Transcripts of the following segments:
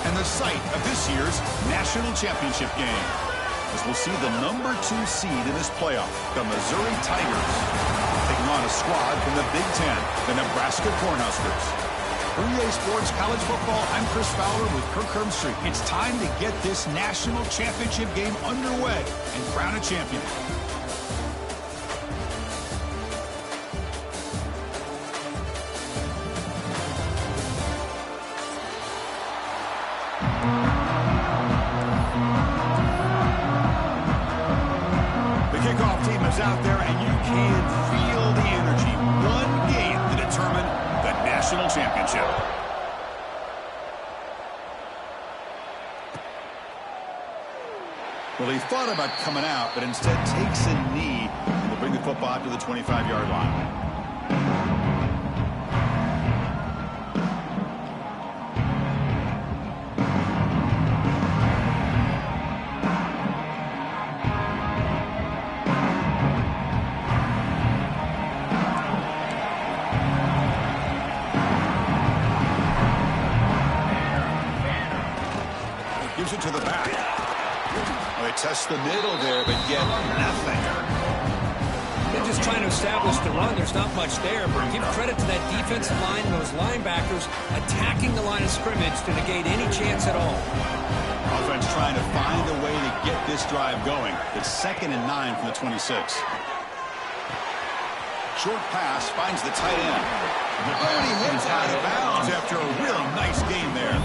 and the site of this year's national championship game. As we'll see the number 2 seed in this playoff, the Missouri Tigers, taking on a squad from the Big Ten, the Nebraska Cornhuskers. For EA Sports College Football, I'm Chris Fowler with Kirk Herbstreit. It's time to get this national championship game underway and crown a champion. The kickoff team is out there, and you can feel the energy. One game to determine the national championship. Well, he thought about coming out, but instead takes a knee and will bring the football out to the 25-yard line. Gives it to the back. Well, they test the middle there, but get nothing. They're just trying to establish the run. There's not much there, but give credit to that defensive line and those linebackers attacking the line of scrimmage to negate any chance at all. Offense trying to find a way to get this drive going. It's 2nd and 9 from the 26. Short pass finds the tight end. And he hits out of bounds after a really nice game there.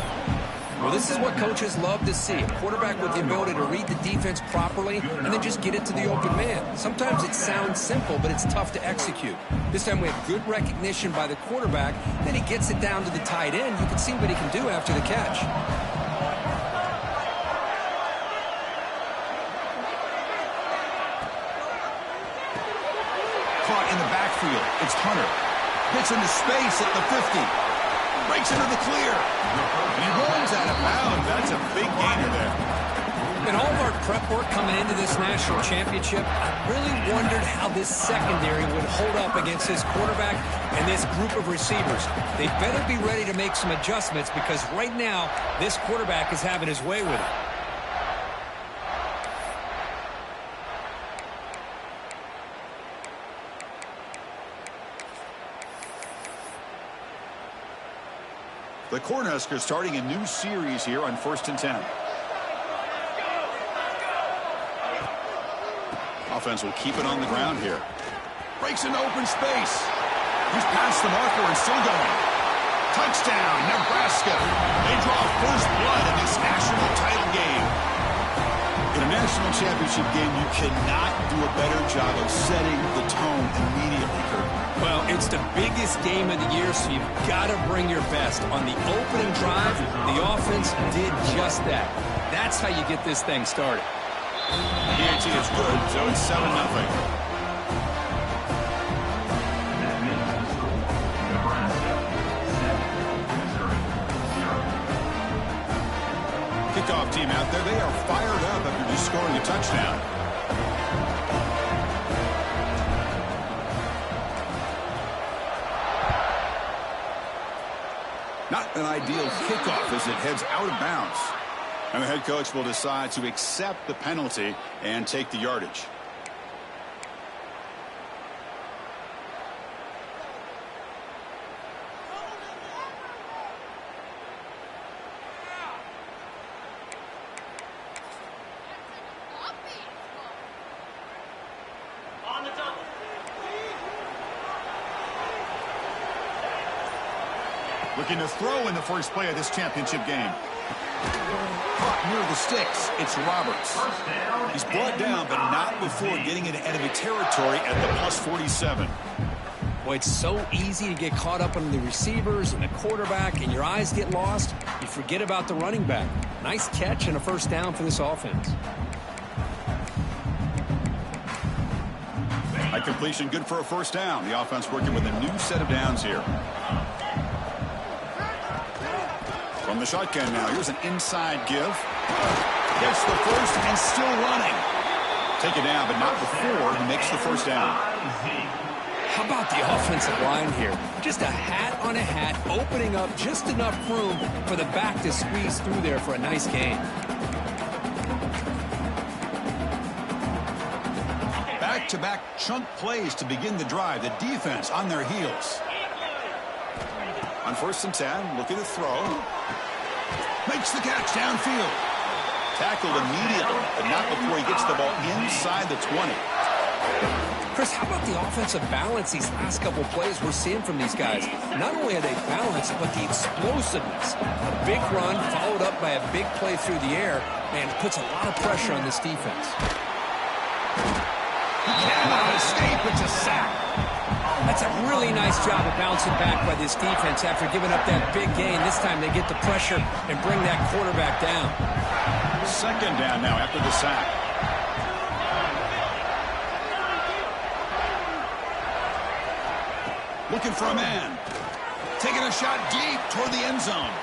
Well, this is what coaches love to see. A quarterback with the ability to read the defense properly and then just get it to the open man. Sometimes it sounds simple, but it's tough to execute. This time we have good recognition by the quarterback. Then he gets it down to the tight end. You can see what he can do after the catch. Caught in the backfield. It's Hunter. Gets into space at the 50. Breaks into the clear. And he runs out of bounds. That's a big gainer there. In all of our prep work coming into this national championship, I really wondered how this secondary would hold up against this quarterback and this group of receivers. They better be ready to make some adjustments because right now, this quarterback is having his way with it. The Cornhuskers starting a new series here on 1st and 10. Offense will keep it on the ground here. Breaks into open space. He's past the marker and still going. Touchdown, Nebraska. They draw first blood in this national title game. In a national championship game, you cannot do a better job of setting the tone immediately, Kirk. Well, it's the biggest game of the year, so you've got to bring your best. On the opening drive, the offense did just that. That's how you get this thing started. PAT is good, so it's 7-0. Kickoff team out there, they are fired up after just scoring a touchdown. Not an ideal kickoff as it heads out of bounds. And the head coach will decide to accept the penalty and take the yardage. Looking to throw in the first play of this championship game. Caught near the sticks. It's Roberts. He's brought down, but not before getting into enemy territory at the +47. Boy, it's so easy to get caught up on the receivers and the quarterback, and your eyes get lost. You forget about the running back. Nice catch and a first down for this offense. High completion, good for a first down. The offense working with a new set of downs here. From the shotgun now, here's an inside give. Gets the first and still running. Take it down, but not before he makes the first down. How about the offensive line here? Just a hat on a hat, opening up just enough room for the back to squeeze through there for a nice gain. Back-to-back chunk plays to begin the drive. The defense on their heels. On 1st and 10, looking to throw. Makes the catch downfield. Tackled immediately, but not before he gets the ball inside the 20. Chris, how about the offensive balance these last couple plays we're seeing from these guys? Not only are they balanced, but the explosiveness. A big run followed up by a big play through the air, and it puts a lot of pressure on this defense. He cannot escape. It's a sack. That's a really nice job of bouncing back by this defense after giving up that big gain. This time they get the pressure and bring that quarterback down. 2nd down now after the sack. Looking for a man. Taking a shot deep toward the end zone.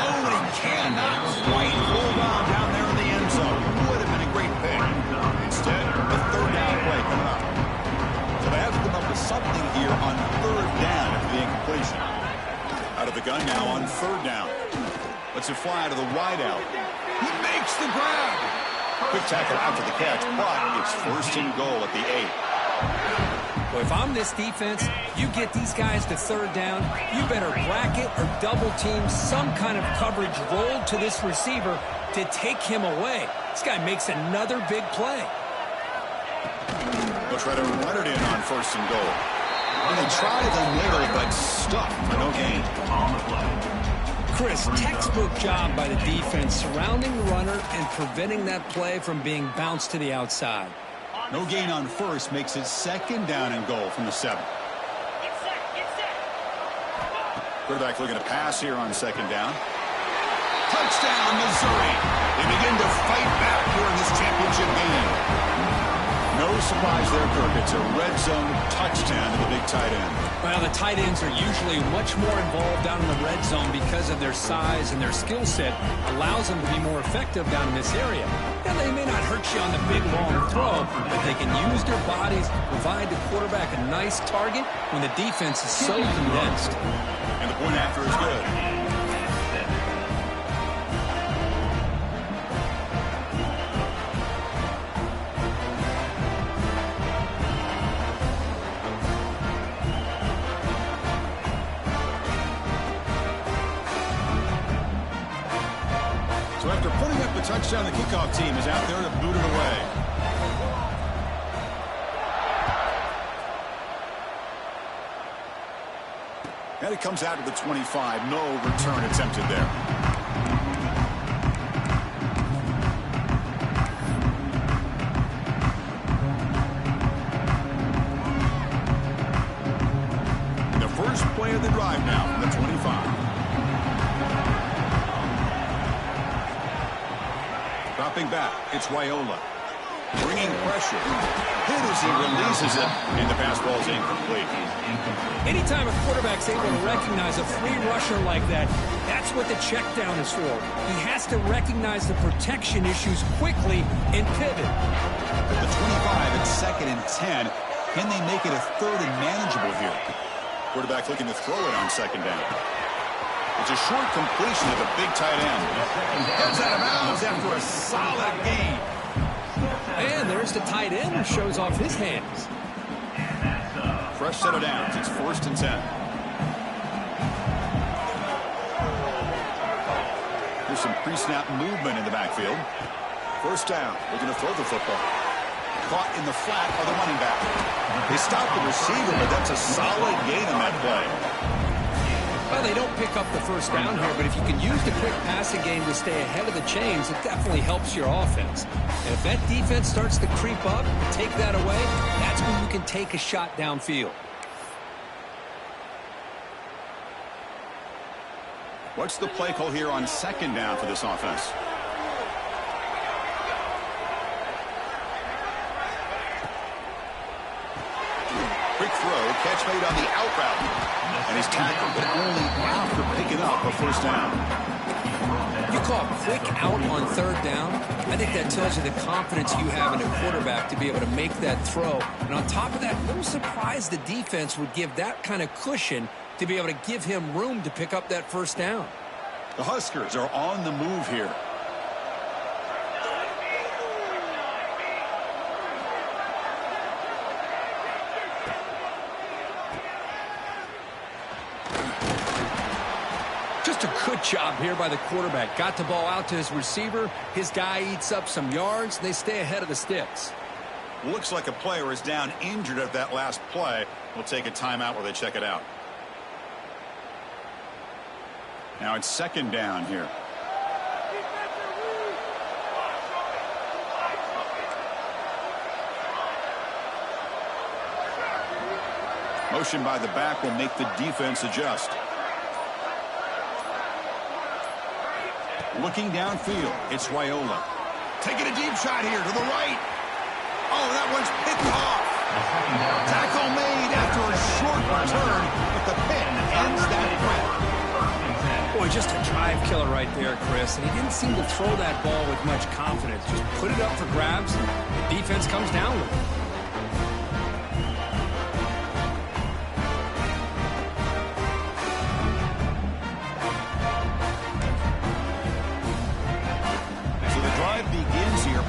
Oh, and he cannot quite hold on down there in the end zone. Would have been a great pick. Instead, the 3rd down play coming up. So they have to come up with something here on 3rd down after the incompletion. Out of the gun now on 3rd down. Lets it fly to the wideout. He makes the grab. Quick tackle after the catch, but it's 1st and goal at the 8. Well, if I'm this defense, you get these guys to 3rd down, you better bracket or double team some kind of coverage rolled to this receiver to take him away. This guy makes another big play. They'll try to run it in on 1st and goal. And they try the middle, but stuck for no gain. Chris, textbook job by the defense surrounding the runner and preventing that play from being bounced to the outside. No gain on 1st makes it 2nd down and goal from the 7. Quarterback looking to pass here on 2nd down. Touchdown, Missouri. They begin to fight back here in this championship game. No surprise there, Kirk. It's a red zone touchdown to the big tight end. Well, the tight ends are usually much more involved down in the red zone because of their size, and their skill set allows them to be more effective down in this area. And they may not hurt you on the big long throw, but they can use their bodies to provide the quarterback a nice target when the defense is so condensed. And the point after is good. So after putting up the touchdown, the kickoff team is out there to boot it away. And it comes out to the 25. No return attempted there. The first play of the drive now from the 25. Dropping back, it's Raiola. Bringing pressure. Hit as he releases it, and the pass ball is incomplete. Anytime a quarterback's able to recognize a free rusher like that, that's what the check down is for. He has to recognize the protection issues quickly and pivot. At the 25, it's 2nd and 10. Can they make it a 3rd and manageable here? Quarterback looking to throw it on 2nd down. It's a short completion of a big tight end. Heads out of bounds after a solid gain. And there's the tight end who shows off his hands. Fresh set of downs. It's 1st and 10. Here's some pre-snap movement in the backfield. 1st down. Looking to throw the football. Caught in the flat by the running back. They stopped the receiver, but that's a solid gain on that play. Well, they don't pick up the 1st down here, but if you can use the quick passing game to stay ahead of the chains, it definitely helps your offense. And if that defense starts to creep up and take that away, that's when you can take a shot downfield. What's the play call here on 2nd down for this offense? Quick throw, catch made on the out route. And he's tackled, but only after picking up a 1st down. You You call a quick out on third down. I think that tells you the confidence you have in a quarterback to be able to make that throw. And on top of that, a little surprised the defense would give that kind of cushion to be able to give him room to pick up that first down. The Huskers are on the move here. Just a good job here by the quarterback. Got the ball out to his receiver. His guy eats up some yards, and they stay ahead of the sticks. Looks like a player is down injured at that last play. We'll take a timeout while they check it out. Now it's second down here. Motion by the back will make the defense adjust. Looking downfield, it's Wyola. Taking a deep shot here to the right. Oh, that one's picked off. Tackle made after a short return, but the pin ends that threat. Boy, just a drive killer right there, Chris. And he didn't seem to throw that ball with much confidence. Just put it up for grabs, and the defense comes down with it.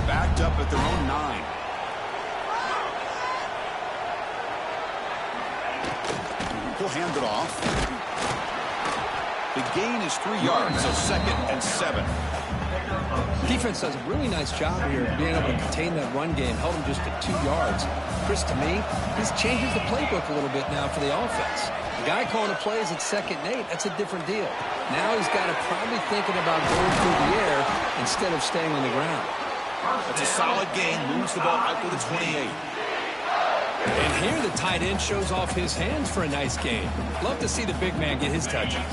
Backed up at their own 9. We'll hand it off. The gain is 3 yards, so second and 7. Defense does a really nice job here of being able to contain that run game. Held him just at 2 yards. Chris, to me, this changes the playbook a little bit now for the offense. The guy calling the plays at 2nd and 8, that's a different deal. Now he's got to probably thinking about going through the air instead of staying on the ground. That's a solid gain. Moves the ball out to the 28. And here the tight end shows off his hands for a nice gain. Love to see the big man get his touches.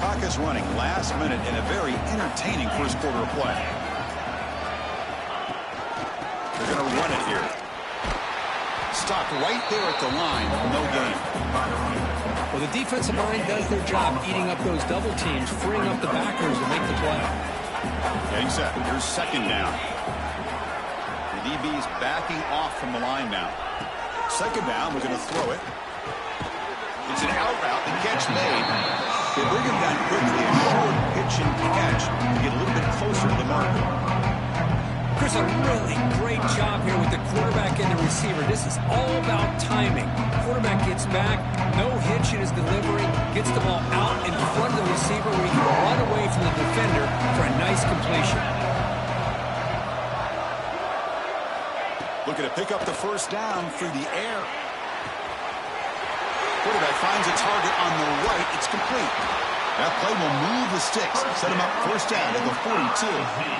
Clock is running last minute in a very entertaining first quarter of play. They're going to run it here. Stopped right there at the line. No gain. Well, the defensive line does their job eating up those double teams, freeing up the backers to make the play. Getting set. Here's second down. The DB's backing off from the line now. Second down, we're going to throw it. It's an out route. The catch made. They bring him down quickly. A short pitch and catch to get a little bit closer to the marker. Chris, a really great job here with the quarterback and the receiver. This is all about timing. Quarterback gets back, no hitch in his delivery, gets the ball out in front of the receiver where he can run away from the defender for a nice completion. Looking to pick up the first down through the air. Quarterback finds a target on the right. It's complete. That play will move the sticks. Set him up first down at the 42.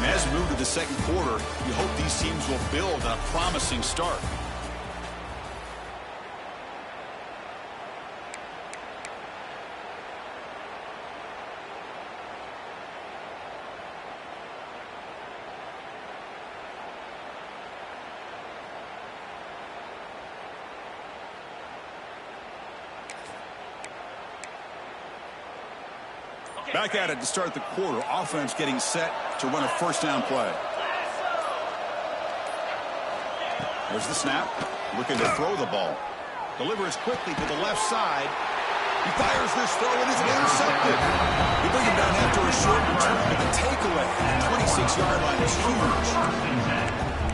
As we move to the second quarter, you hope these teams will build on a promising start. Back at it to start the quarter. Offense getting set to run a first down play. There's the snap. Looking to throw the ball. Delivers quickly to the left side. He fires this throw and is intercepted. They bring him down after a short return, but the takeaway at the 26-yard line is huge.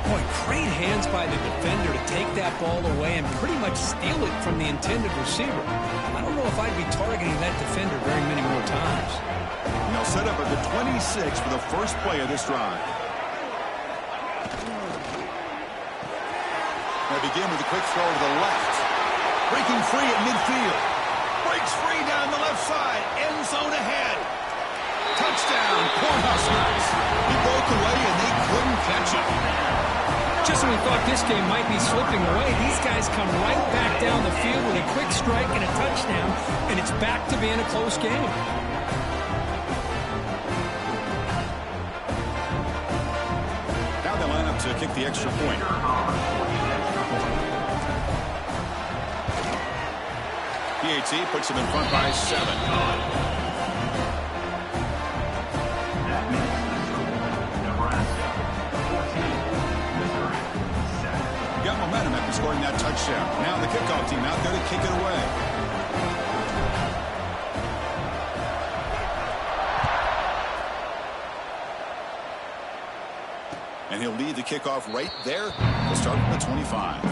Boy, great hands by the defender to take that ball away and pretty much steal it from the intended receiver. I don't know if I'd be targeting that defender very many more times. Now set up at the 26 for the first play of this drive. They begin with a quick throw to the left. Breaking free at midfield. Breaks free down the left side. End zone ahead. Touchdown, Cornhuskers. He broke away and they couldn't catch him. Just when we thought this game might be slipping away, these guys come right back down the field with a quick strike and a touchdown, and it's back to being a close game. to kick the extra point. PAT puts him in front by 7. Got momentum after scoring that touchdown. Now the kickoff team out there to kick it away. And he'll lead the kickoff right there. We'll start from the 25.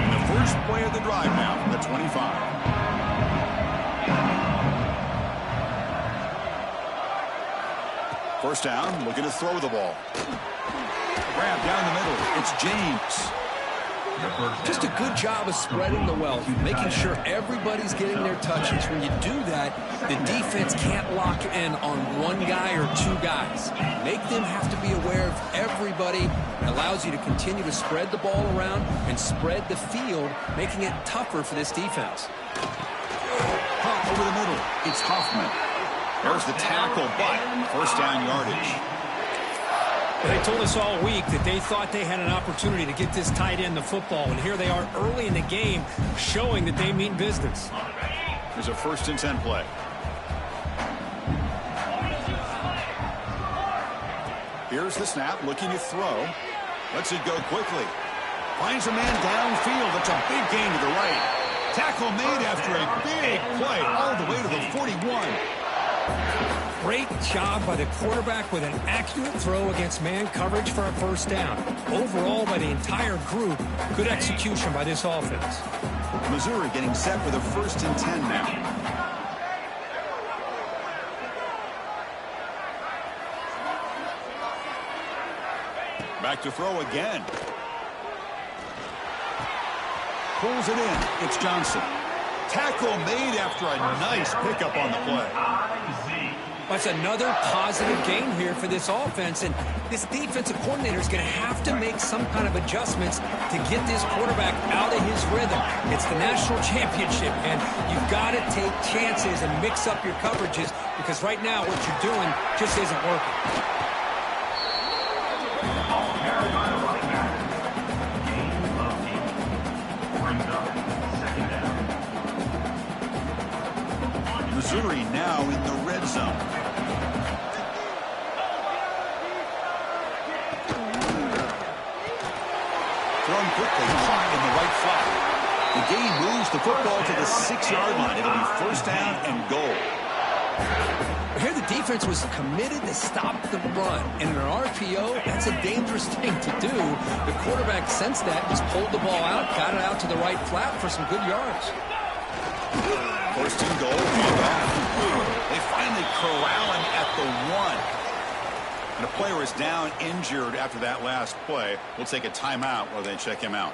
And the first play of the drive now from the 25. First down, looking to throw the ball. Grab down the middle. It's James. Just a good job of spreading the wealth, making sure everybody's getting their touches. When you do that, the defense can't lock in on one guy or two guys. Make them have to be aware of everybody. It allows you to continue to spread the ball around and spread the field, making it tougher for this defense. Over the middle, it's Hoffman. There's the tackle, but first down yardage. They told us all week that they thought they had an opportunity to get this tight end the football, and here they are early in the game showing that they mean business. There's a 1st and 10 play. Here's the snap, looking to throw. Lets it go quickly. Finds a man downfield. That's a big gain to the right. Tackle made after a big play all the way to the 41. Great job by the quarterback with an accurate throw against man coverage for a first down. Overall, by the entire group, good execution by this offense. Missouri getting set with a 1st and 10 now. Back to throw again. Pulls it in. It's Johnson. Tackle made after a nice pickup on the play. That's another positive gain here for this offense, and this defensive coordinator is going to have to make some kind of adjustments to get this quarterback out of his rhythm. It's the national championship, and you've got to take chances and mix up your coverages, because right now what you're doing just isn't working. Missouri now in the red zone. Thrown quickly, caught in the right flat. The game moves the football to the 6-yard line. It'll be first down and goal. Here the defense was committed to stop the run. And in an RPO, that's a dangerous thing to do. The quarterback sensed that, just pulled the ball out, got it out to the right flat for some good yards. First and goal, handoff. They finally corral him at the 1. And a player is down injured after that last play. We'll take a timeout while they check him out.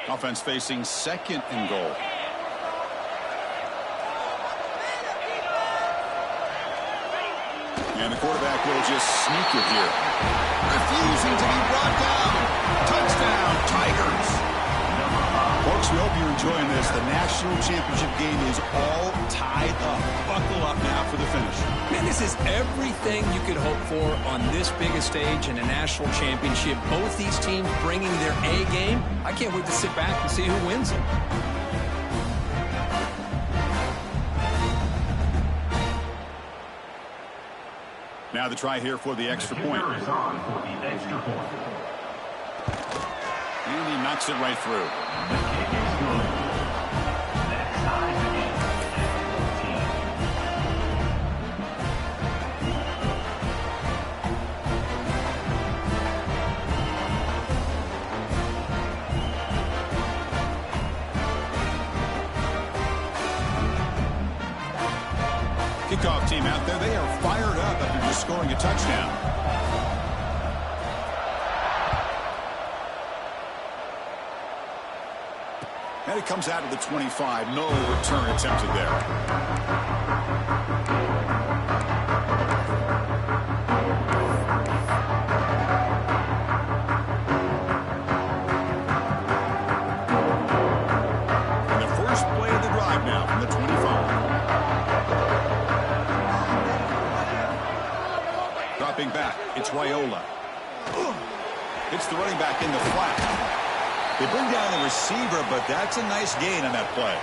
Offense facing 2nd and goal. And the quarterback will just sneak it here. Refusing to be brought down. Touchdown, Tigers. Folks, we hope you're enjoying this. The national championship game is all tied up. Buckle up now for the finish. Man, this is everything you could hope for on this biggest stage in a national championship. Both these teams bringing their A game. I can't wait to sit back and see who wins it. Now the try here for the extra point. And he knocks it right through. Kickoff team out there, they are fired up after just scoring a touchdown. And it comes out of the 25. No return attempted there. Raiola. Hits the running back in the flat. They bring down the receiver, but that's a nice gain on that play.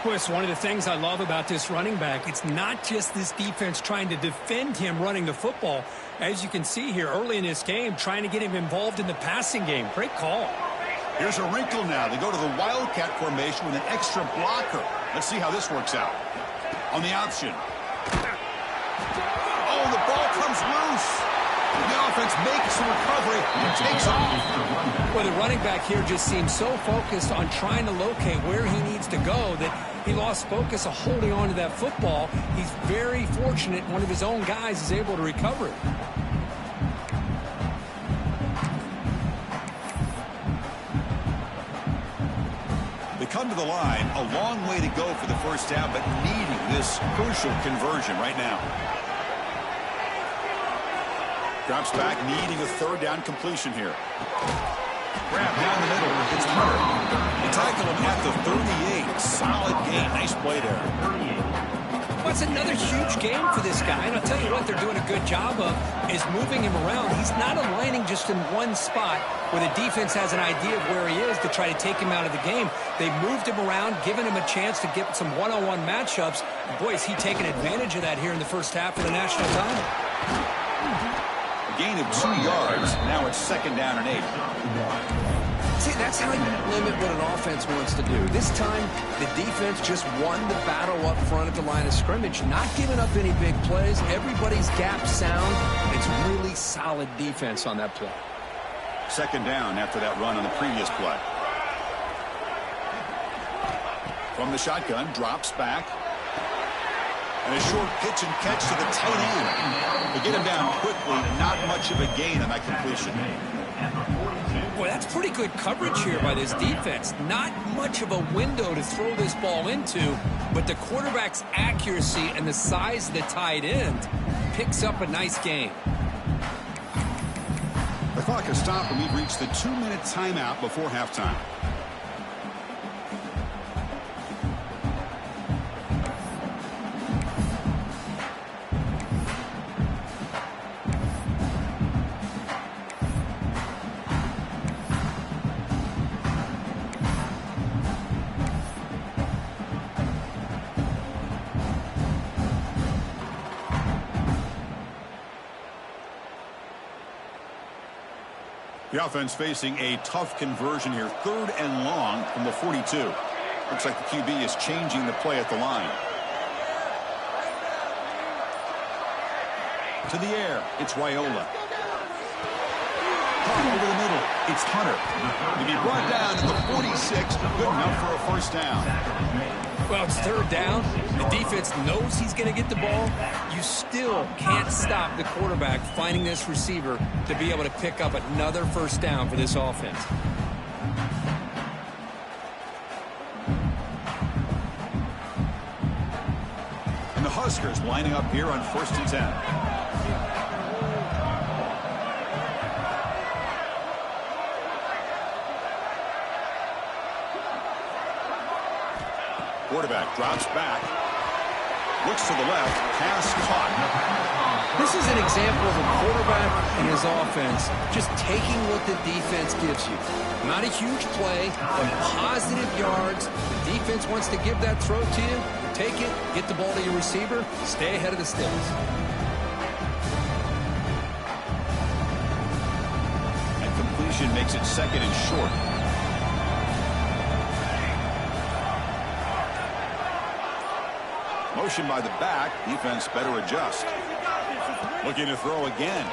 Well, it's one of the things I love about this running back. It's not just this defense trying to defend him running the football. As you can see here early in this game, trying to get him involved in the passing game. Great call. Here's a wrinkle now. They go to the Wildcat formation with an extra blocker. Let's see how this works out. On the option. Oh, the ball comes loose. The offense makes the recovery and takes off. Well, the running back here just seems so focused on trying to locate where he needs to go that he lost focus of holding on to that football. He's very fortunate one of his own guys is able to recover it. They come to the line, a long way to go for the first down, but needing this crucial conversion right now. Drops back, needing a third down completion here. Grab down the middle. It's Hunter. They tackle him at the 38. Solid gain. Nice play there. Well, it's another huge game for this guy. And I'll tell you what they're doing a good job of is moving him around. He's not aligning just in one spot where the defense has an idea of where he is to try to take him out of the game. They've moved him around, given him a chance to get some one-on-one matchups. Boy, is he taking advantage of that here in the first half of the national title. Gain of 2 yards. Now it's second down and 8. See, that's how you limit what an offense wants to do. This time, the defense just won the battle up front at the line of scrimmage, not giving up any big plays. Everybody's gap sound. It's really solid defense on that play. Second down after that run on the previous play. From the shotgun, drops back. And a short pitch and catch to the tight end. They get him down quickly, not much of a gain on that completion. Boy, that's pretty good coverage here by this defense. Not much of a window to throw this ball into, but the quarterback's accuracy and the size of the tight end picks up a nice gain. The clock has stopped and we've reached the 2-minute timeout before halftime. The offense facing a tough conversion here. 3rd and long from the 42. Looks like the QB is changing the play at the line. To the air. It's Raiola. Caught over the middle. It's Hunter. To be brought down at the 46. Good enough for a first down. Well, it's 3rd down. The defense knows he's going to get the ball. You still can't stop the quarterback finding this receiver to be able to pick up another first down for this offense. And the Huskers lining up here on 1st and 10. Quarterback drops back, looks to the left, pass caught. This is an example of a quarterback and his offense just taking what the defense gives you. Not a huge play, but positive yards. The defense wants to give that throw to you. Take it, get the ball to your receiver, stay ahead of the sticks. And completion makes it 2nd and short. Motion by the back. Defense better adjust. Looking to throw again.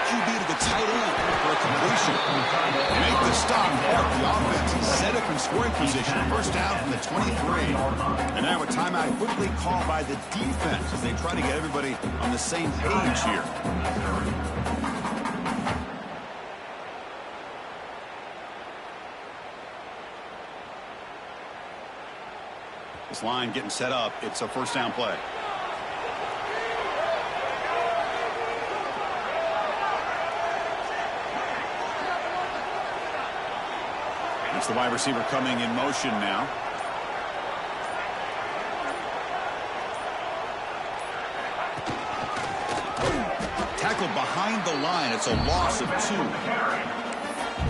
QB to the tight end for a completion. Make the stop. Mark the offense and set up in scoring position. First down from the 23. And now a timeout quickly called by the defense as they try to get everybody on the same page here. This line getting set up. It's a first down play. It's the wide receiver coming in motion now. behind the line, it's a loss of 2.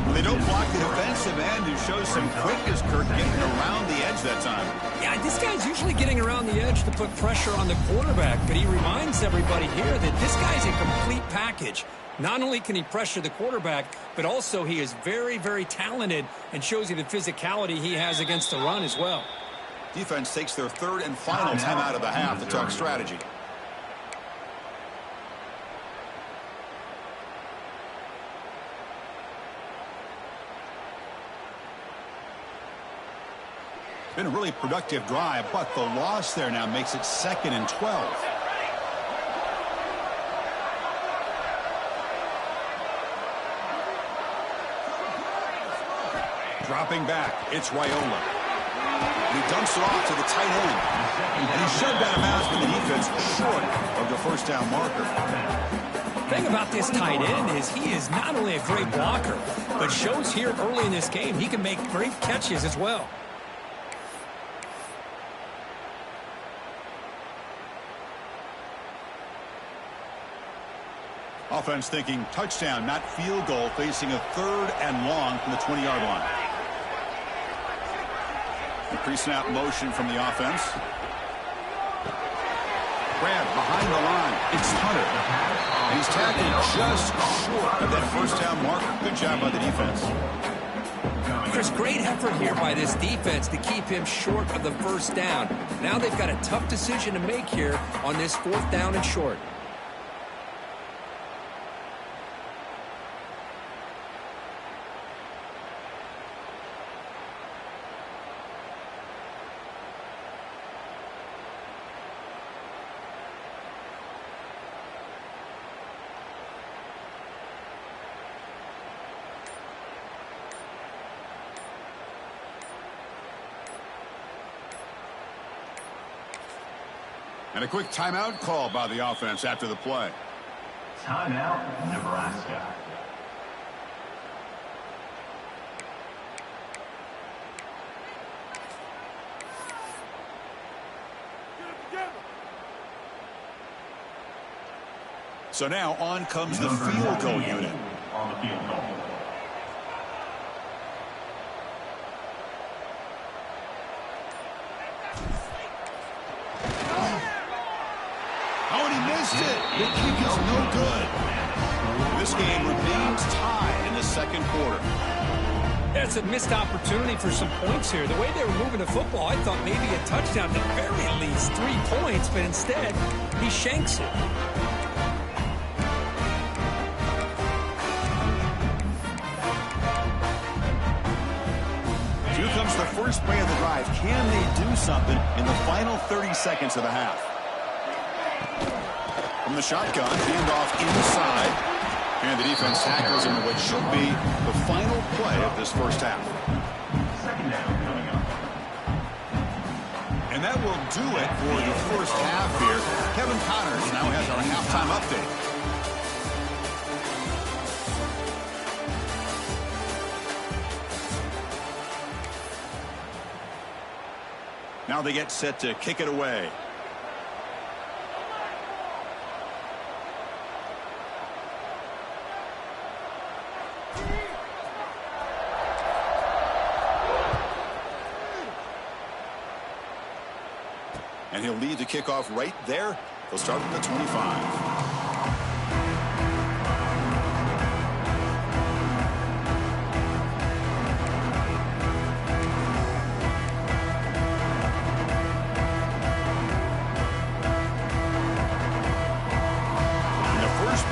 Well, they don't block the defensive end, who shows some quickness, Kirk, getting around the edge that time. Yeah, this guy's usually getting around the edge to put pressure on the quarterback, but he reminds everybody here that this guy's a complete package. Not only can he pressure the quarterback, but also he is very, very talented and shows you the physicality he has against the run as well. Defense takes their third and final timeout of the half to talk strategy. Been a really productive drive, but the loss there now makes it 2nd and 12. Dropping back, it's Raiola. He dumps it off to the tight end. And he's shoved out of bounds with the defense short of the first down marker. The thing about this tight end is he is not only a great blocker, but shows here early in this game he can make great catches as well. Offense thinking touchdown, not field goal, facing a 3rd and long from the 20-yard line. The pre-snap motion from the offense. Grab behind the line. It's Hunter. And he's tackled just short of that first down marker. Good job by the defense. Chris, great effort here by this defense to keep him short of the first down. Now they've got a tough decision to make here on this 4th down and short. And a quick timeout call by the offense after the play. Timeout, Nebraska. So now on comes the field goal unit. On the field goal. The kick is no good. This game remains tied in the 2nd quarter. That's a missed opportunity for some points here. The way they were moving the football, I thought maybe a touchdown, at the very least 3 points, but instead he shanks it. Here comes the first play of the drive. Can they do something in the final 30 seconds of the half? From the shotgun, handoff inside. And the defense tackles him in what should be the final play of this first half. Second down coming up. And that will do it for the first half here. Kevin Connors now has our halftime update. Now they get set to kick it away. And he'll lead the kickoff right there. They'll start at the 25.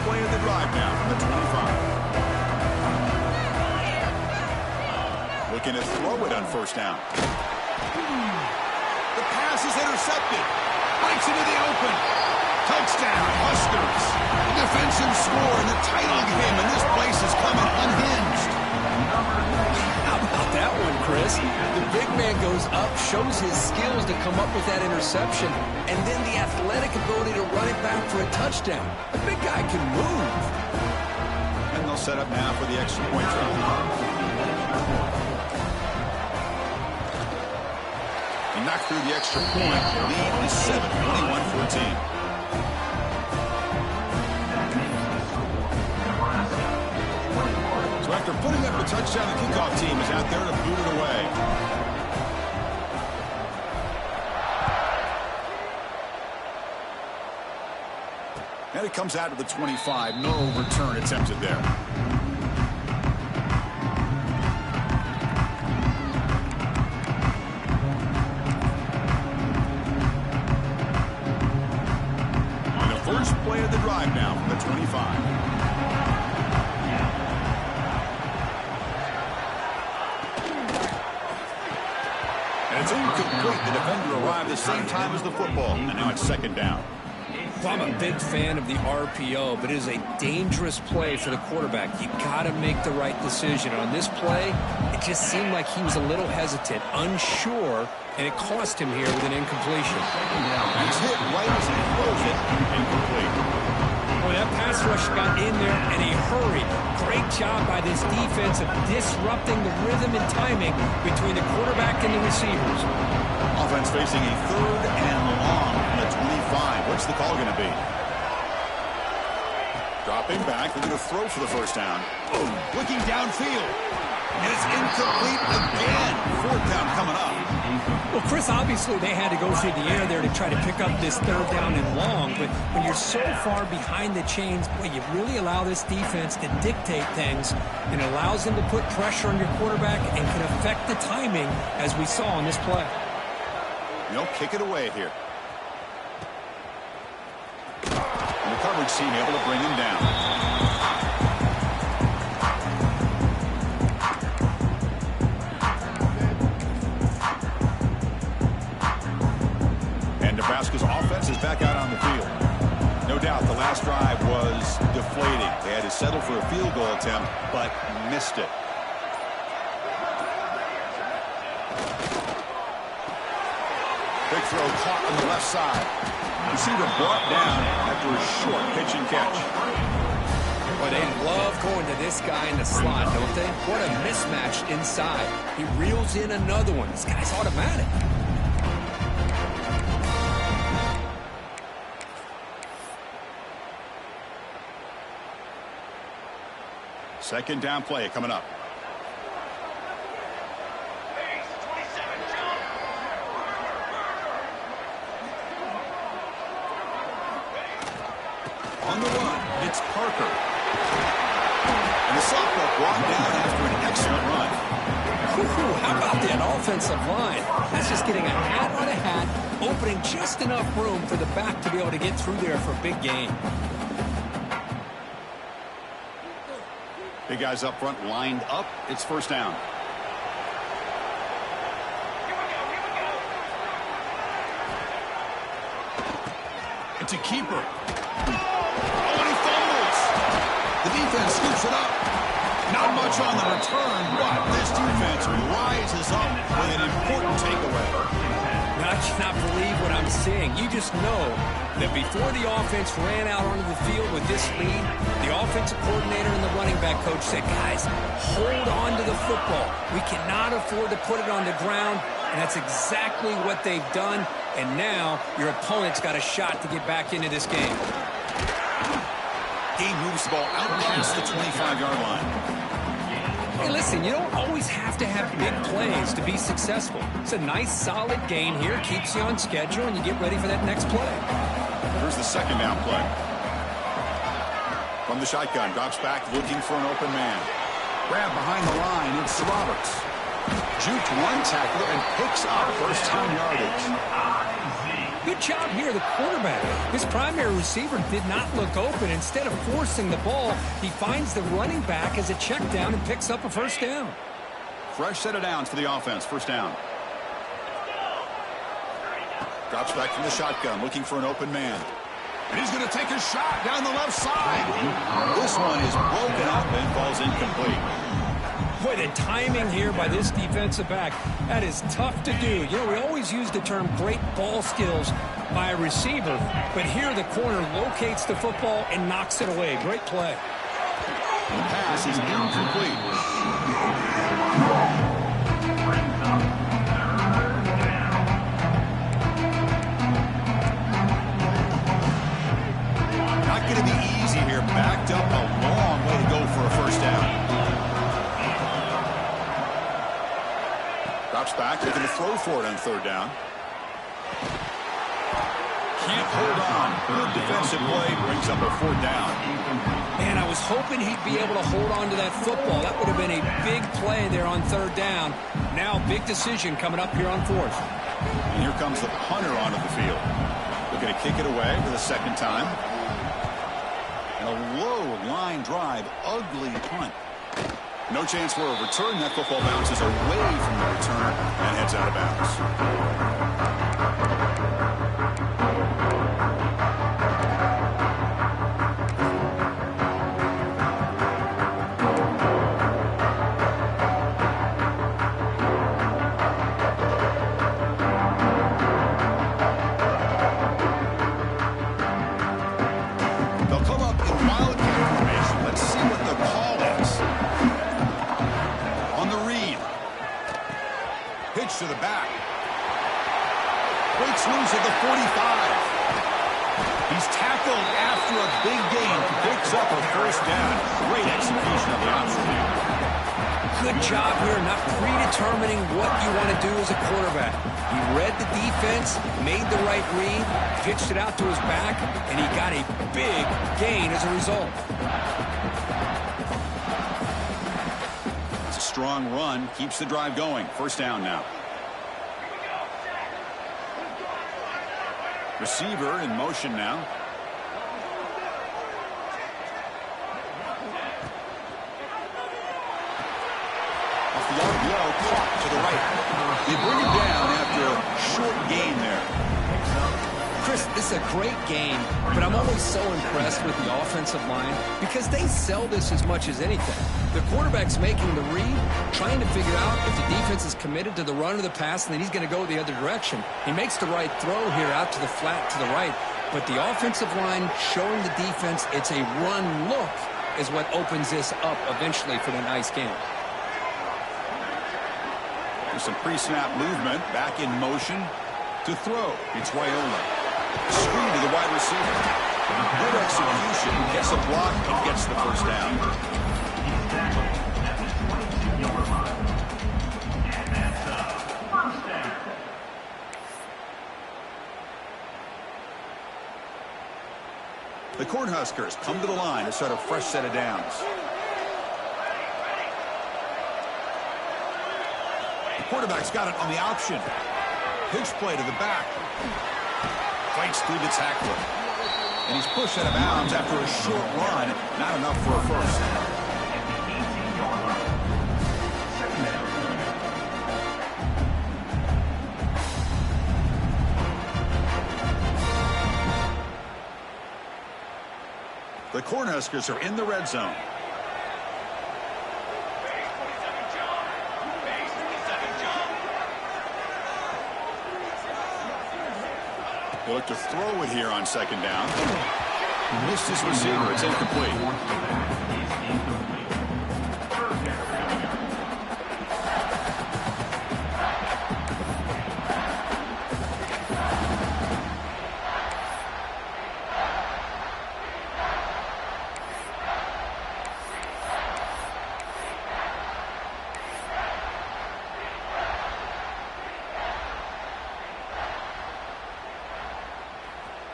Play of the drive now from the 25. Looking to throw it on first down. The pass is intercepted. Breaks into the open. Touchdown, Huskers. A defensive score and a tight game, and this place is coming unhinged. How about that one, Chris? The big man goes up, shows his skills to come up with that interception, and then the athletic ability to run it back for a touchdown. The big guy can move. And they'll set up now for the extra point try. He knocked through the extra point. The lead is 7, 21-14. After putting up a touchdown, the kickoff team is out there to boot it away. And it comes out to the 25. No return attempted there. And the first play of the drive now from the 25. It's incomplete. The defender arrived the same time as the football. And now it's second down. Well, I'm a big fan of the RPO, but it is a dangerous play for the quarterback. You got to make the right decision. On this play, it just seemed like he was a little hesitant, unsure, and it cost him here with an incompletion. He's hit right as he throws it. Incomplete. Boy, that pass rush got in there in a hurry. Great job by this defense of disrupting the rhythm and timing between the quarterback and the receivers. Offense facing a third and long from the 25. What's the call going to be? Dropping back, looking to throw for the first down. Boom, looking downfield. And it's incomplete again. Fourth down coming up. Well, Chris, obviously they had to go through the air there to try to pick up this third down and long, but when you're so far behind the chains, boy, you really allow this defense to dictate things, and it allows them to put pressure on your quarterback and can affect the timing, as we saw on this play. They'll kick it away here. And the coverage team able to bring him down. Nebraska's offense is back out on the field. No doubt the last drive was deflating. They had to settle for a field goal attempt, but missed it. Big throw caught on the left side. Receiver brought down after a short pitch and catch. Boy, they love going to this guy in the slot, don't they? What a mismatch inside. He reels in another one. This guy's automatic. Second down play coming up. On the run, it's Parker. And the softball brought down after an excellent run. How about that offensive line? That's just getting a hat on a hat, opening just enough room for the back to be able to get through there for a big gain. Big guys up front lined up. It's first down. It's a keeper. Oh, and he fumbles. The defense scoops it up. Not much on the return, but this defense rises up with an important takeaway. I cannot believe what I'm seeing. You just know that before the offense ran out onto the field with this lead, the offensive coordinator and the running back coach said, guys, hold on to the football. We cannot afford to put it on the ground, and that's exactly what they've done. And now your opponent's got a shot to get back into this game. He moves the ball out past the 25-yard line. Hey, listen, you don't always have to have big plays to be successful. It's a nice, solid game here. Keeps you on schedule, and you get ready for that next play. Here's the second down play. From the shotgun, drops back, looking for an open man. Grab behind the line, it's Roberts. Juked one tackler and picks up first down yardage. Good job here, the quarterback. His primary receiver did not look open. Instead of forcing the ball, he finds the running back as a check down and picks up a first down. Fresh set of downs for the offense. First down. Drops back from the shotgun, looking for an open man. And he's going to take a shot down the left side. This one is broken up and falls incomplete. Boy, the timing here by this defensive back, that is tough to do. You know, we always use the term great ball skills by a receiver, but here the corner locates the football and knocks it away. Great play. The pass is incomplete. Not going to be easy here. Backed up a long way to go for a first down. drops back, looking to throw for it on third down. Can't hold on. Good defensive play, brings up a fourth down. Man, I was hoping he'd be able to hold on to that football. That would have been a big play there on third down. Now, big decision coming up here on fourth. And here comes the punter onto the field. Looking to kick it away for the second time. And a low line drive, ugly punt. No chance for a return. That football bounces away from the return and heads out of bounds. To the back. Breaks loose at the 45. He's tackled after a big gain. Picks up a first down. Great execution of the option there. Good job here, not predetermining what you want to do as a quarterback. He read the defense, made the right read, pitched it out to his back, and he got a big gain as a result. It's a strong run. Keeps the drive going. First down now. Receiver in motion now. Off the RPO, caught to the right. They bring him down after a short gain there. Chris, this is a great game, but I'm always so impressed with the offensive line because they sell this as much as anything. The quarterback's making the read, trying to figure out if the defense is committed to the run or the pass, and then he's going to go the other direction. He makes the right throw here out to the flat to the right, but the offensive line showing the defense it's a run look is what opens this up eventually for the nice game. There's some pre-snap movement, back in motion to throw. It's Wyola. Screen to the wide receiver. Good execution. Gets a block and gets the first down. The Cornhuskers come to the line to start a fresh set of downs. The quarterback's got it on the option. Pitch play to the back. Fights through the tackler. And he's pushed out of bounds after a short run. Not enough for a first. The Cornhuskers are in the red zone. They look to throw it here on second down. He missed his receiver. It's incomplete.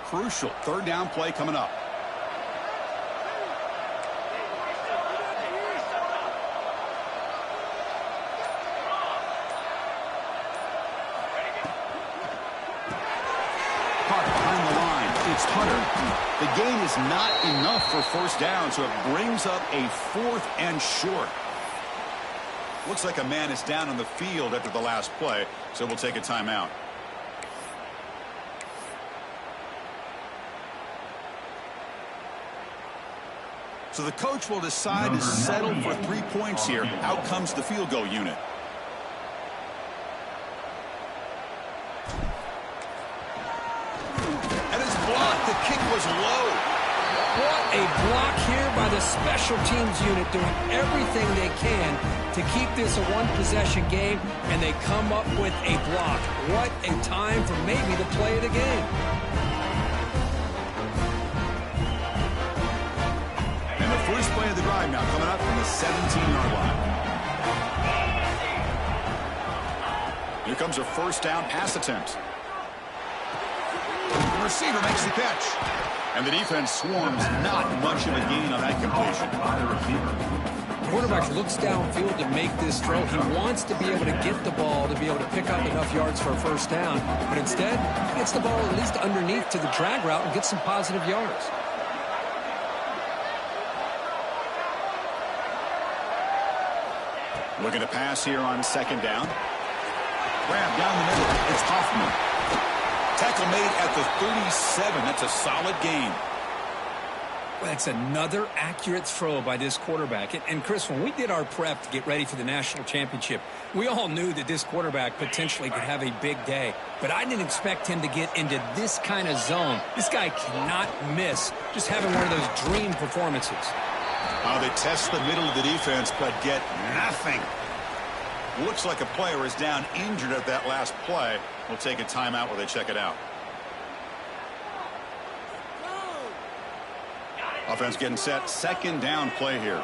Crucial third down play coming up. Caught behind the line. It's Hunter. The gain is not enough for first down, so it brings up a 4th and short. Looks like a man is down on the field after the last play, so we'll take a timeout. So the coach will decide to settle for 3 points here. Out comes the field goal unit. And it's blocked. The kick was low. What a block here by the special teams unit, doing everything they can to keep this a one-possession game, and they come up with a block. What a time for maybe the play of the game. First play of the drive now coming up from the 17-yard line. Here comes a first down pass attempt. The receiver makes the catch. And the defense swarms. Not much of a gain on that completion. By the receiver. Quarterback looks downfield to make this throw. He wants to be able to get the ball to be able to pick up enough yards for a first down. But instead, he gets the ball at least underneath to the drag route and gets some positive yards. Looking to pass here on second down. Grab down the middle. It's Hoffman. Tackle made at the 37. That's a solid gain. Well, that's another accurate throw by this quarterback. And Chris, when we did our prep to get ready for the national championship, we all knew that this quarterback potentially could have a big day. But I didn't expect him to get into this kind of zone. This guy cannot miss just having one of those dream performances. They test the middle of the defense, but get nothing. Looks like a player is down injured at that last play. We'll take a timeout while they check it out. Offense getting set. Second down play here.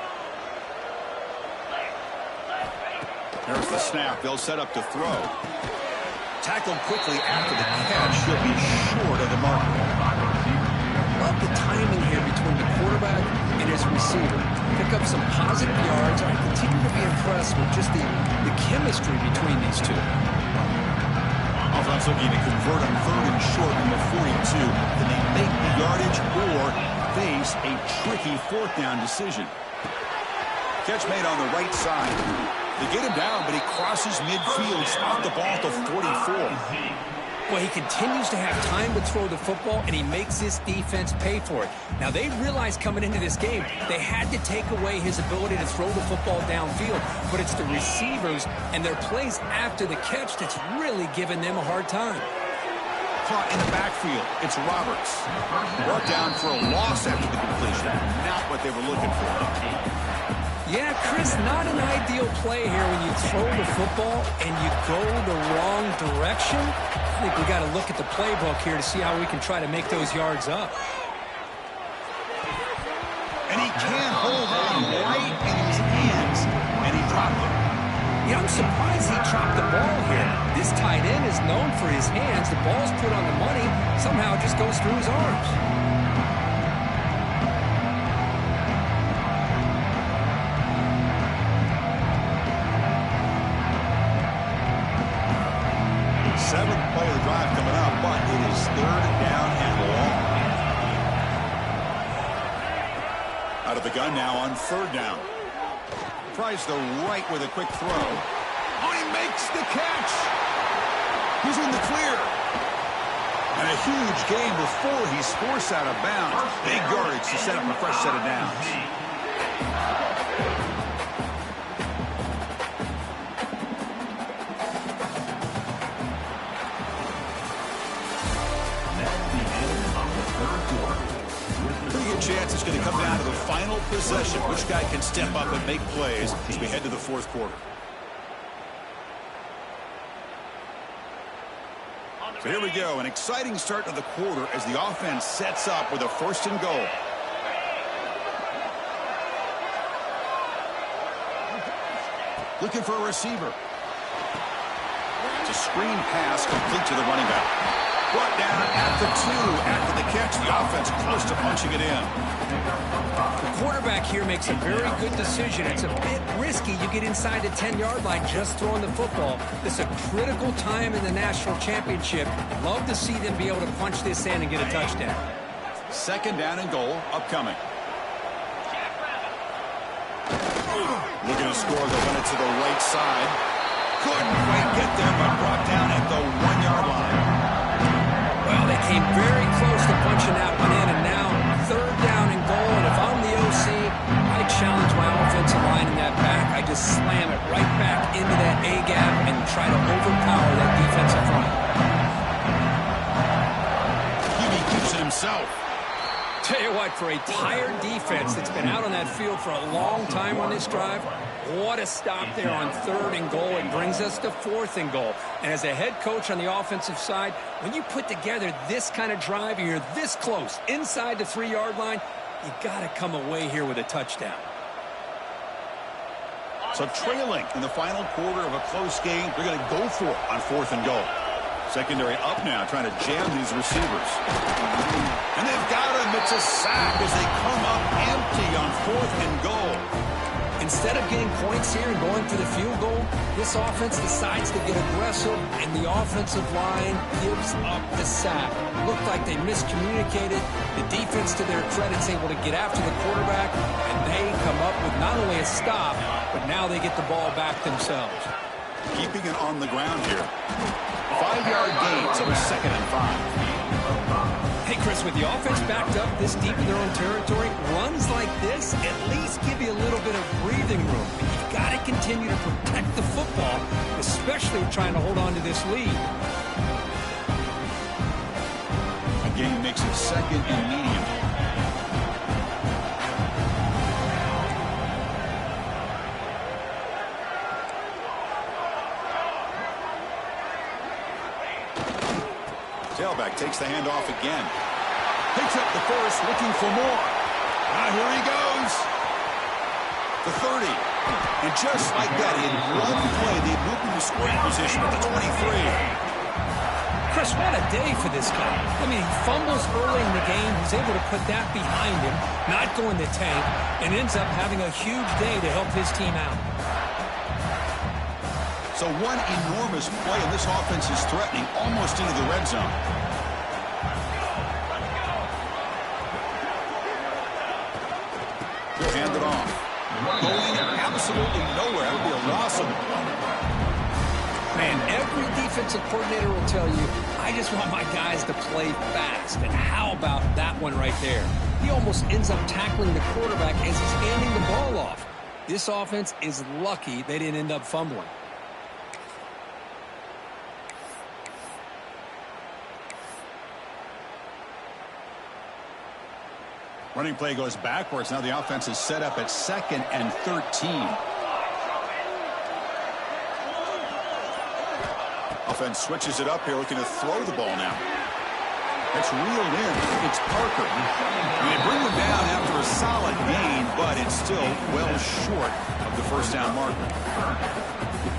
There's the snap. They'll set up to throw. Tackled quickly after the catch. Should be short of the marker. Love the timing here between the quarterback and his receiver. Pick up some positive yards. I continue to be impressed with just the chemistry between these two. Offense looking to convert on third and short from the 42. Then they make the yardage or face a tricky fourth down decision. Catch made on the right side. They get him down, but he crosses midfield, spot the ball at the 44. Well, he continues to have time to throw the football, and he makes this defense pay for it. Now, they realized coming into this game, they had to take away his ability to throw the football downfield, but it's the receivers and their plays after the catch that's really giving them a hard time. Caught in the backfield. It's Roberts. Brought down for a loss after the completion. Not what they were looking for. Yeah, Chris, not an ideal play here when you throw the football and you go the wrong direction. I think we got to look at the playbook here to see how we can try to make those yards up. And he can't hold on right in his hands, and he dropped it. Yeah, I'm surprised he dropped the ball here. This tight end is known for his hands. The ball's put on the money. Somehow it just goes through his arms. Seventh play of the drive coming up, but it is third down and long. Out of the gun now on third down. Tries the right with a quick throw. Oh, he makes the catch. He's in the clear. And a huge gain before he's forced out of bounds. Big yardage to set up a fresh set of downs. Chance it's going to come down to the final possession. Which guy can step up and make plays as we head to the fourth quarter. So here we go. An exciting start to the quarter as the offense sets up with a first and goal. Looking for a receiver. It's a screen pass complete to the running back. Brought down at the 2 after the catch. The offense close to punching it in. The quarterback here makes a very good decision. It's a bit risky. You get inside the 10-yard line just throwing the football. This is a critical time in the national championship. Love to see them be able to punch this in and get a touchdown. Second down and goal upcoming. Looking to score. They'll run it to the right side. Couldn't quite get there, but brought down at the 1-yard line. Well, they came very close to punching that one in, and now third down and goal. And if I'm the OC, I challenge my offensive line in that back. I just slam it right back into that A-gap and try to overpower that defensive front. He keeps it himself. Tell you what, for a tired defense that's been out on that field for a long time on this drive, what a stop there on third and goal. It brings us to fourth and goal. And as a head coach on the offensive side, when you put together this kind of drive and you're this close inside the 3-yard line, you got to come away here with a touchdown. So trailing in the final quarter of a close game, they're going to go for it on 4th and goal. Secondary up now, trying to jam these receivers. And they've got him. It's a sack as they come up empty on 4th and goal. Instead of getting points here and going for the field goal, this offense decides to get aggressive, and the offensive line gives up the sack. Looked like they miscommunicated. The defense, to their credit, is able to get after the quarterback, and they come up with not only a stop, but now they get the ball back themselves. Keeping it on the ground here. 5-yard gain, so it's 2nd and 5. Hey, Chris, with the offense backed up this deep in their own territory, runs like this at least give you a little bit of breathing room. But you've got to continue to protect the football, especially trying to hold on to this lead. A gain makes it 2nd and medium. Tailback takes the handoff again. Picks up the first, looking for more. Here he goes. The 30. And just like that, in one play, they moved into scoring position at the 23. Chris, what a day for this guy. I mean, he fumbles early in the game. He's able to put that behind him, not go in the tank, and ends up having a huge day to help his team out. So one enormous play, and this offense is threatening almost into the red zone. He'll hand it off. Going absolutely nowhere. That would be a loss of the play. Man, every defensive coordinator will tell you, I just want my guys to play fast. And how about that one right there? He almost ends up tackling the quarterback as he's handing the ball off. This offense is lucky they didn't end up fumbling. Running play goes backwards. Now the offense is set up at 2nd and 13. Offense switches it up here, looking to throw the ball now. It's reeled in. It's Parker. And they bring him down after a solid gain, but it's still well short of the first down marker.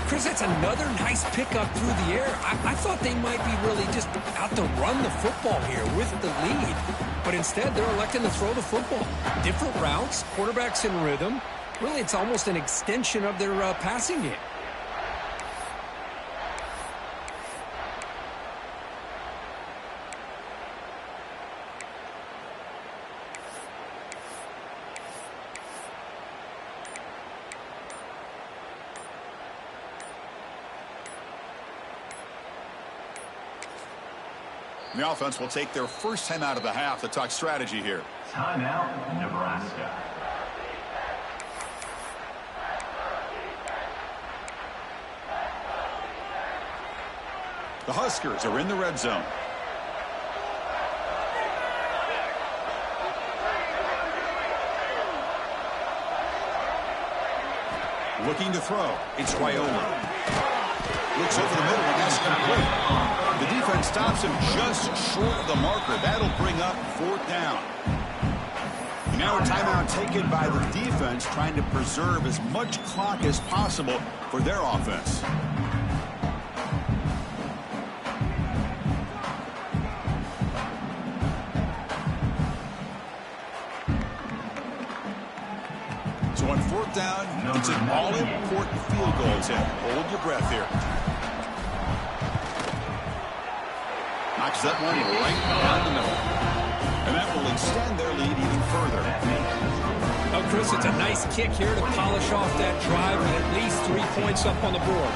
Chris, that's another nice pickup through the air. I thought they might be really just out to run the football here with the lead. But instead, they're electing to throw the football. Different routes, quarterbacks in rhythm. Really, it's almost an extension of their passing game. The offense will take their first time out of the half to talk strategy here. Timeout, Nebraska. The Huskers are in the red zone. Looking to throw. It's Raiola. Looks over the middle and that's complete. The defense stops him just short of the marker. That'll bring up 4th down. And now a timeout taken by the defense, trying to preserve as much clock as possible for their offense. So on 4th down, it's an all-important field goal attempt. Hold your breath here. Knocks that one right down the middle. And that will extend their lead even further. Oh, Chris, it's a nice kick here to polish off that drive and at least 3 points up on the board.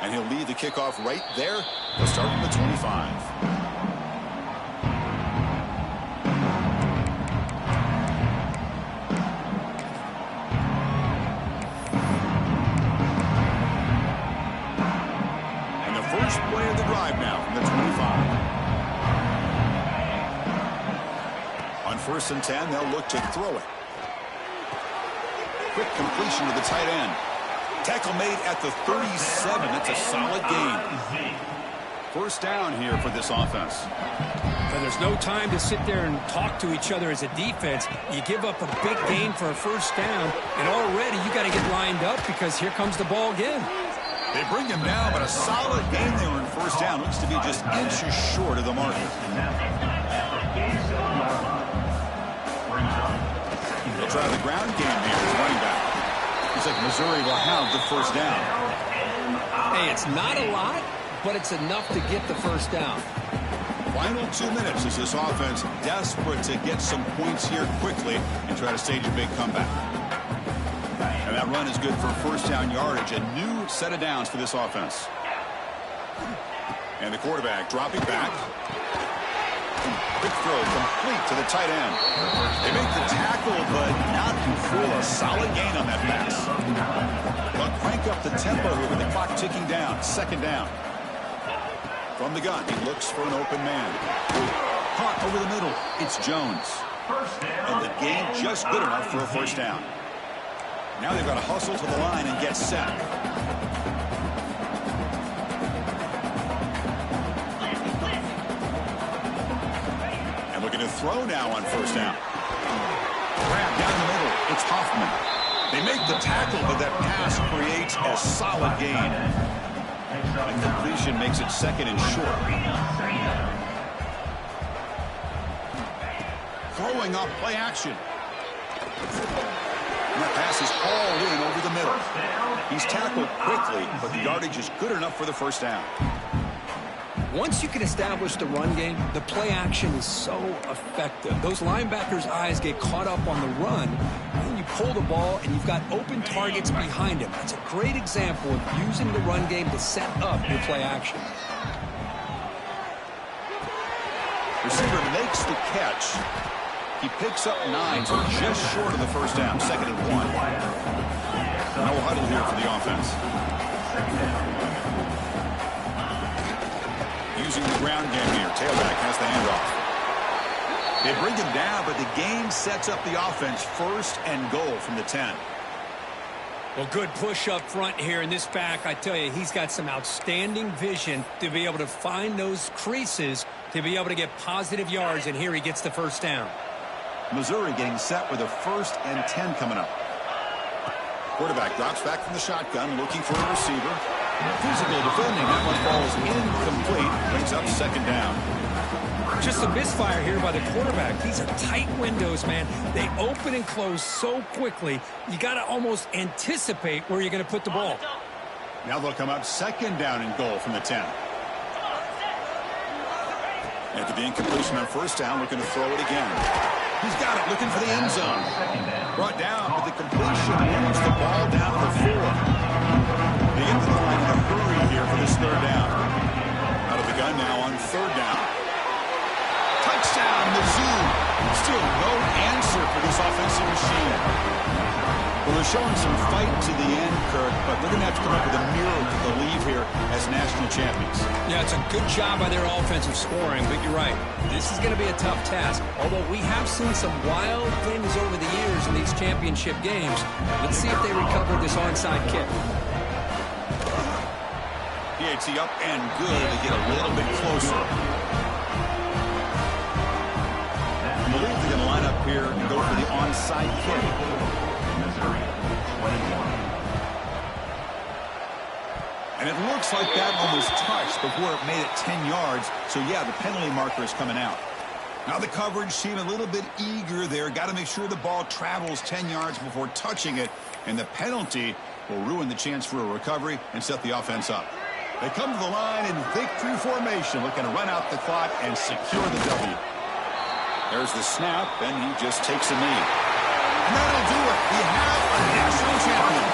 And he'll lead the kickoff right there. They'll start from the 25. Play of the drive now from the 25. On 1st and 10, they'll look to throw it. Quick completion to the tight end. Tackle made at the 37. That's a solid gain. First down here for this offense. And there's no time to sit there and talk to each other as a defense. You give up a big gain for a first down, and already you got to get lined up because here comes the ball again. They bring him down, but a solid gain there in first down. Looks to be just inches short of the mark. They'll try the ground game here as running back. Looks like Missouri will have the first down. Hey, it's not a lot, but it's enough to get the first down. Final 2 minutes as this offense desperate to get some points here quickly and try to stage a big comeback. And that run is good for first down yardage. A new set of downs for this offense. And the quarterback dropping back. Quick throw complete to the tight end. They make the tackle, but not before a solid gain on that pass. They'll crank up the tempo here with the clock ticking down. Second down. From the gun, he looks for an open man. Caught over the middle. It's Jones. And the game just good enough for a first down. Now they've got to hustle to the line and get set. And looking to throw now on first down. Grab down the middle. It's Hoffman. They make the tackle, but that pass creates a solid gain. And completion makes it second and short. Throwing up play action. And that pass is hauled in over the middle. He's tackled quickly, but the yardage is good enough for the first down. Once you can establish the run game, the play action is so effective. Those linebackers' eyes get caught up on the run, and then you pull the ball, and you've got open targets behind him. That's a great example of using the run game to set up your play action. Receiver makes the catch. He picks up 9, so just short of the first down. Second and 1. No huddle here for the offense. Using the ground game here. Tailback has the handoff. They bring him down, but the game sets up the offense first and goal from the 10. Well, good push up front here in this back. I tell you, he's got some outstanding vision to be able to find those creases to be able to get positive yards, and here he gets the first down. Missouri getting set with a 1st and 10 coming up. Quarterback drops back from the shotgun, looking for a receiver. Physical defending. That one ball is incomplete. Brings up second down. Just a misfire here by the quarterback. These are tight windows, man. They open and close so quickly. You got to almost anticipate where you're going to put the ball. Now they'll come up second down and goal from the 10. After the incompletion on first down, looking to throw it again. He's got it, looking for the end zone. Brought down, but the completion moves the ball down to the 4. They get to the line in a hurry here for this third down. Out of the gun now on third down. Touchdown, Mizzou. Still no answer for this offensive machine. Well, they're showing some fight to the end, Kirk, but they're going to have to come up with a miracle to leave here as national champions. Yeah, it's a good job by their offensive scoring, but you're right. This is going to be a tough task. Although we have seen some wild things over the years in these championship games. Let's see if they recover this onside kick. PAT up and good to get a little bit closer. I believe they're going to line up here and go for the onside kick. Missouri, 21. And it looks like that one was touched before it made it 10 yards. So, yeah, the penalty marker is coming out. Now the coverage team a little bit eager there. Got to make sure the ball travels 10 yards before touching it. And the penalty will ruin the chance for a recovery and set the offense up. They come to the line in victory formation, looking to run out the clock and secure the W. There's the snap, and he just takes a knee. And that'll do it. We have a national champion.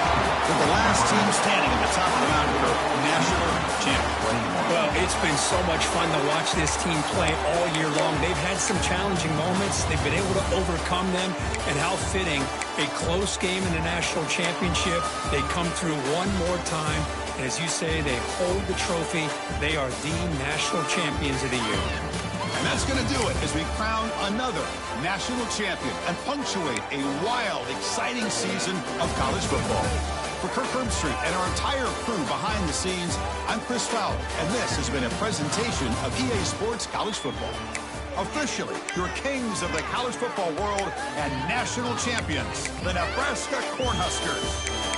With the last team standing at the top of the mountain for national champion. Well, it's been so much fun to watch this team play all year long. They've had some challenging moments. They've been able to overcome them. And how fitting, a close game in the national championship. They come through one more time. And as you say, they hold the trophy. They are the national champions of the year. And that's going to do it as we crown another national champion and punctuate a wild, exciting season of college football. For Kirk Herbstreit and our entire crew behind the scenes, I'm Chris Fowler, and this has been a presentation of EA Sports College Football. Officially, your kings of the college football world and national champions, the Nebraska Cornhuskers.